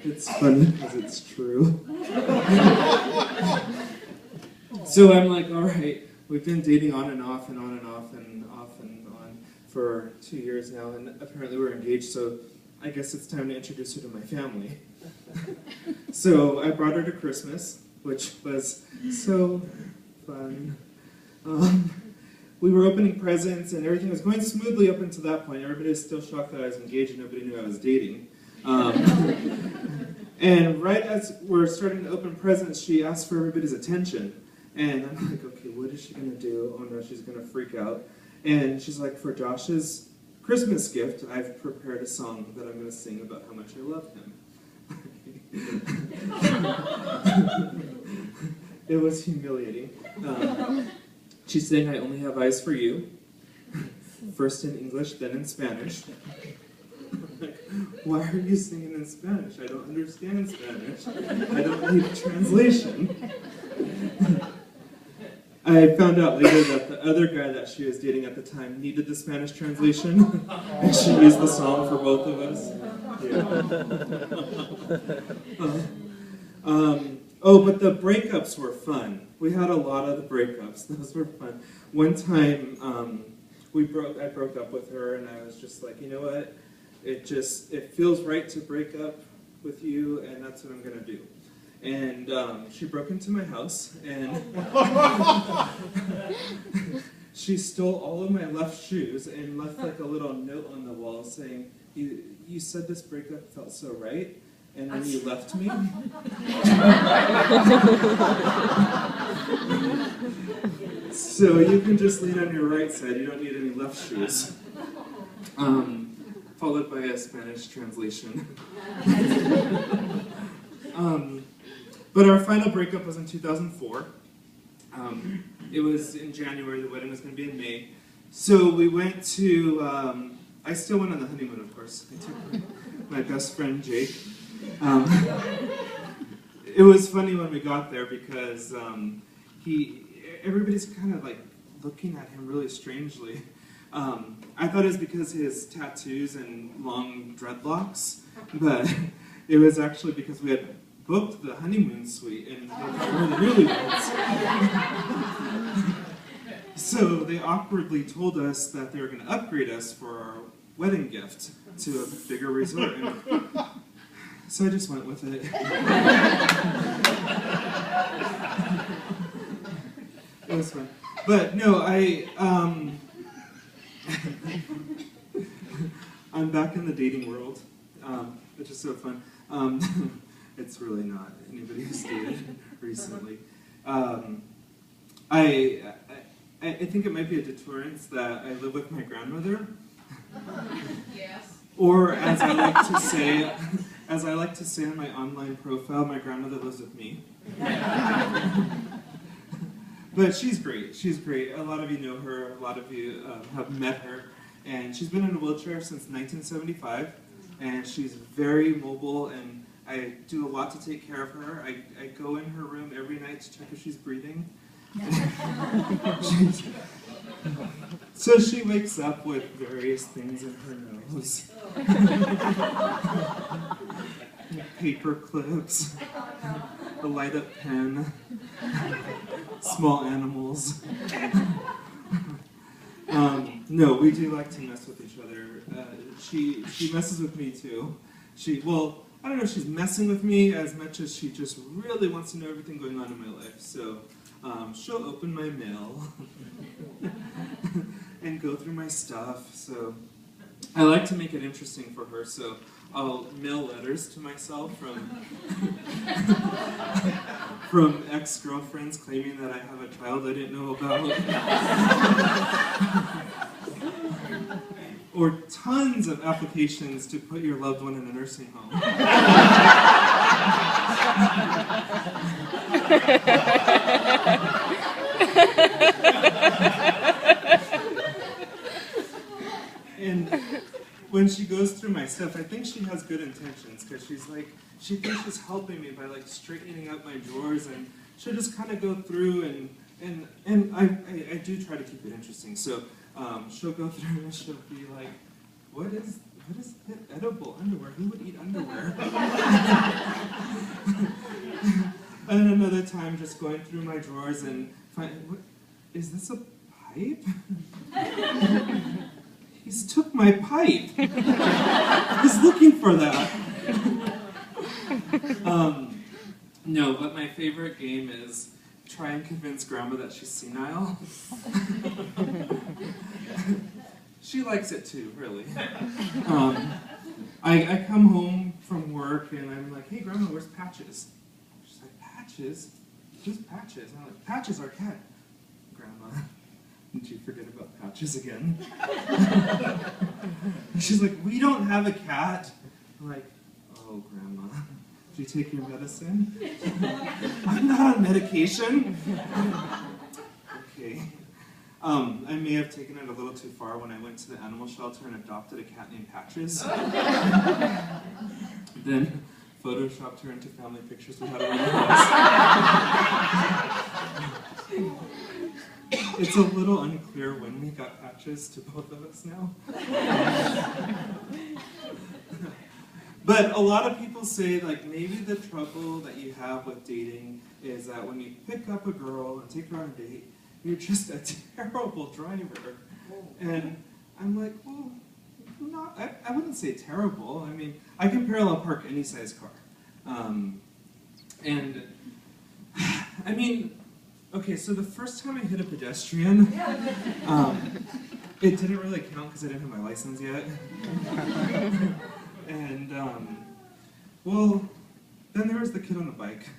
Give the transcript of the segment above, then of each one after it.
It's funny because it's true. So I'm like, all right, we've been dating on and off and on and off and off and on for 2 years now, and apparently we're engaged, so I guess it's time to introduce her to my family. So I brought her to Christmas, which was so fun. We were opening presents and everything was going smoothly up until that point. Everybody was still shocked that I was engaged and nobody knew I was dating. And right as we're starting to open presents, she asked for everybody's attention. And I'm like, okay, what is she going to do? Oh no, she's going to freak out. And she's like, for Josh's Christmas gift, I've prepared a song that I'm going to sing about how much I love him. It was humiliating. She's saying, I only have eyes for you. First in English, then in Spanish. Like, why are you singing in Spanish? I don't understand Spanish. I don't need a translation. I found out later that the other guy that she was dating at the time needed the Spanish translation, and she used the song for both of us. Yeah. Oh, but the breakups were fun. We had a lot of the breakups. Those were fun. One time, I broke up with her, and I was just like, you know what? It feels right to break up with you, and that's what I'm going to do. And she broke into my house, and she stole all of my left shoes and left like a little note on the wall saying, you said this breakup felt so right, and then you left me. So you can just lean on your right side, you don't need any left shoes. Followed by a Spanish translation. But our final breakup was in 2004. It was in January, the wedding was going to be in May. So we went to, I still went on the honeymoon, of course. I took my best friend, Jake. It was funny when we got there because everybody's kind of like looking at him really strangely. I thought it was because of his tattoos and long dreadlocks, but it was actually because we had booked the honeymoon suite and they were really nice. So they awkwardly told us that they were going to upgrade us for our wedding gift to a bigger resort. And so I just went with it. It was fun. But no, I'm back in the dating world, which is so fun. It's really not. Anybody who's dated recently. I think it might be a deterrence that I live with my grandmother. Yes. Or as I like to say on my online profile, my grandmother lives with me. But she's great. She's great. A lot of you know her. A lot of you have met her. And she's been in a wheelchair since 1975. And she's very mobile, and I do a lot to take care of her. I go in her room every night to check if she's breathing. So she wakes up with various things in her nose. Paper clips, a light-up pen, small animals. No, we do like to mess with each other. She messes with me too. I don't know if she's messing with me as much as she just really wants to know everything going on in my life. So she'll open my mail and go through my stuff. So I like to make it interesting for her. So I'll mail letters to myself from ex-girlfriends claiming that I have a child I didn't know about. Or tons of applications to put your loved one in a nursing home. And when she goes through my stuff, I think she has good intentions, because she thinks she's helping me by like straightening up my drawers, and she'll just kind of go through and I do try to keep it interesting. So she'll go through and she'll be like, what is it edible underwear. Who would eat underwear? And another time just going through my drawers and finding, is this a pipe? He's took my pipe. I was looking for that. No, but my favorite game is try and convince Grandma that she's senile. She likes it too, really. I come home from work and I'm like, hey Grandma, where's Patches? She's like, Patches? Who's Patches? And I'm like, Patches, our cat. Grandma, did you forget about Patches again? She's like, we don't have a cat. I'm like, oh Grandma, did you take your medicine? I'm not on medication. Okay. I may have taken it a little too far when I went to the animal shelter and adopted a cat named Patches. Then photoshopped her into family pictures we had around the house. It's a little unclear when we got Patches to both of us now. But a lot of people say, like, maybe the trouble that you have with dating is that when you pick up a girl and take her on a date, you're just a terrible driver. And I'm like, well, I wouldn't say terrible. I mean, I can parallel park any size car. And, I mean, okay, so the first time I hit a pedestrian, it didn't really count because I didn't have my license yet. And, well, then there was the kid on the bike.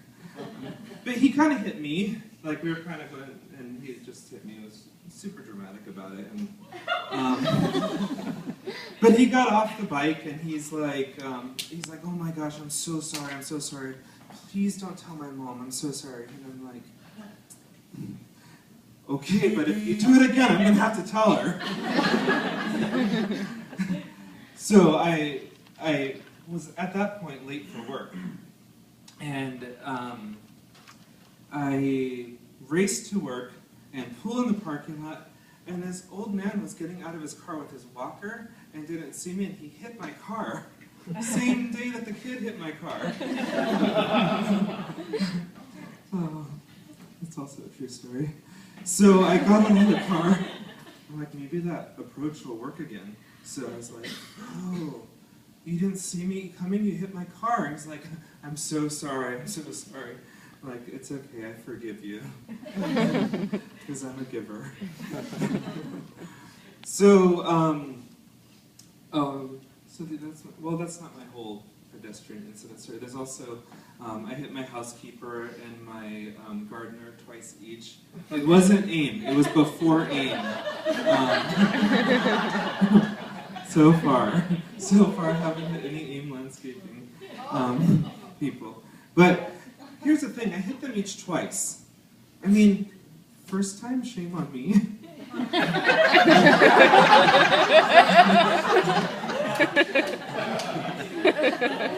But he kind of hit me. Like, we were kind of going, and he just hit me. It was super dramatic about it. And, but he got off the bike, and he's like, oh my gosh, I'm so sorry. Please don't tell my mom, I'm so sorry. And I'm like, okay, but if you do it again, I'm going to have to tell her. So I was at that point late for work, and I raced to work and pull in the parking lot, and this old man was getting out of his car with his walker and didn't see me, and he hit my car. Same day that the kid hit my car. Oh, that's also a true story. So I got out of the car. I'm like, maybe that approach will work again. So I was like, oh, you didn't see me coming, you hit my car. He's like, I'm so sorry. I'm like, it's okay, I forgive you. Because I'm a giver. So, that's not my whole pedestrian incident story. There's also, I hit my housekeeper and my gardener twice each. It wasn't aim, it was before aim. So far, I haven't hit any aim landscaping people. But here's the thing, I hit them each twice. I mean, first time, shame on me.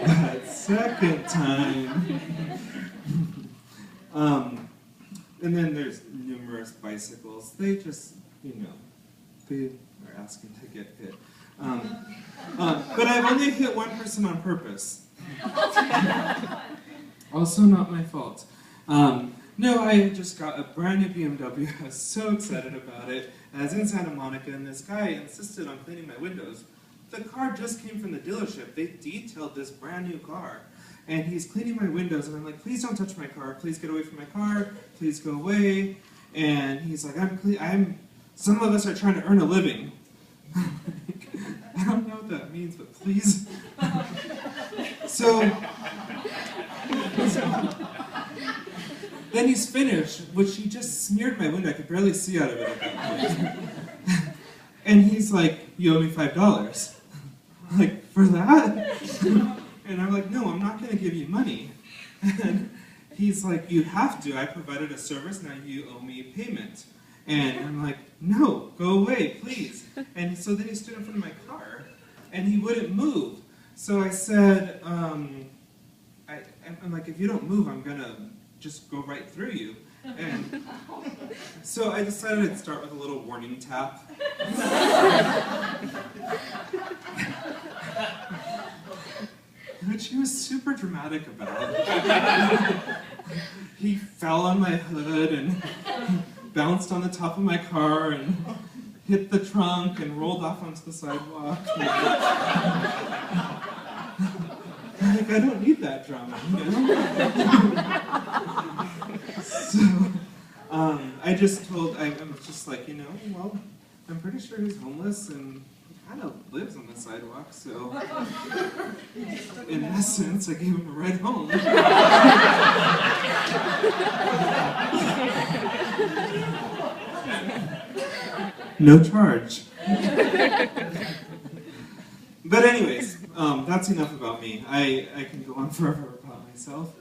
That second time. And then there's numerous bicycles. They just, they are asking to get hit. But I've only hit one person on purpose. Also not my fault. No, I just got a brand new BMW. I was so excited about it. I was in Santa Monica, and this guy insisted on cleaning my windows. The car just came from the dealership. They detailed this brand new car. And he's cleaning my windows, and I'm like, please don't touch my car. Please get away from my car. Please go away. And he's like, some of us are trying to earn a living. I don't know what that means, but please. So then he's finished, which he just smeared my window. I could barely see out of it at that point. And he's like, you owe me $5. I'm like, for that? And I'm like, no, I'm not going to give you money. And he's like, you have to. I provided a service, now you owe me payment. And I'm like, no, go away, please. And so then he stood in front of my car, and he wouldn't move. So I said, I'm like, if you don't move, I'm going to just go right through you. And so I decided I'd start with a little warning tap. which he was super dramatic about. He fell on my hood and bounced on the top of my car and hit the trunk and rolled off onto the sidewalk. Like, I don't need that drama, you know? So, I was just like, you know, well, I'm pretty sure he's homeless and he kind of lives on the sidewalk, so in essence, I gave him a ride home. No charge. But anyways, that's enough about me. I can go on forever about myself.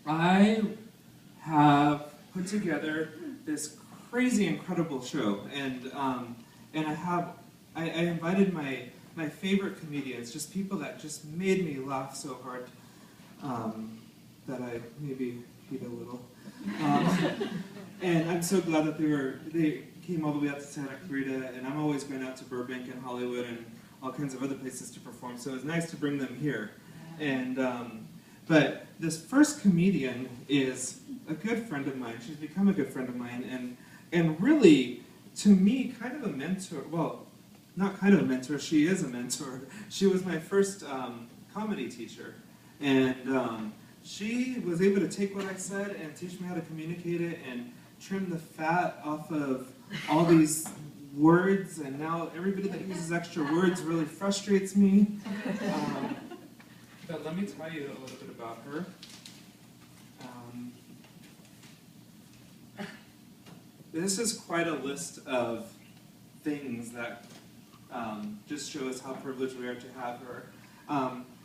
I have put together this crazy, incredible show, and I invited my favorite comedians, just people that just made me laugh so hard that I maybe peed a little. And I'm so glad that they came all the way out to Santa Clarita, and I'm always going out to Burbank and Hollywood and all kinds of other places to perform, so it was nice to bring them here. And but this first comedian is a good friend of mine. She's become a good friend of mine, and really, to me, kind of a mentor. Well, not kind of a mentor, she is a mentor. She was my first comedy teacher, and she was able to take what I said and teach me how to communicate it and trim the fat off of all these words, and now everybody that uses extra words really frustrates me. But let me tell you a little bit about her. This is quite a list of things that just show us how privileged we are to have her.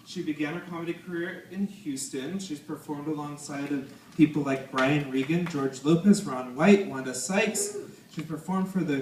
She began her comedy career in Houston. She's performed alongside of people like Brian Regan, George Lopez, Ron White, Wanda Sykes. She's performed for the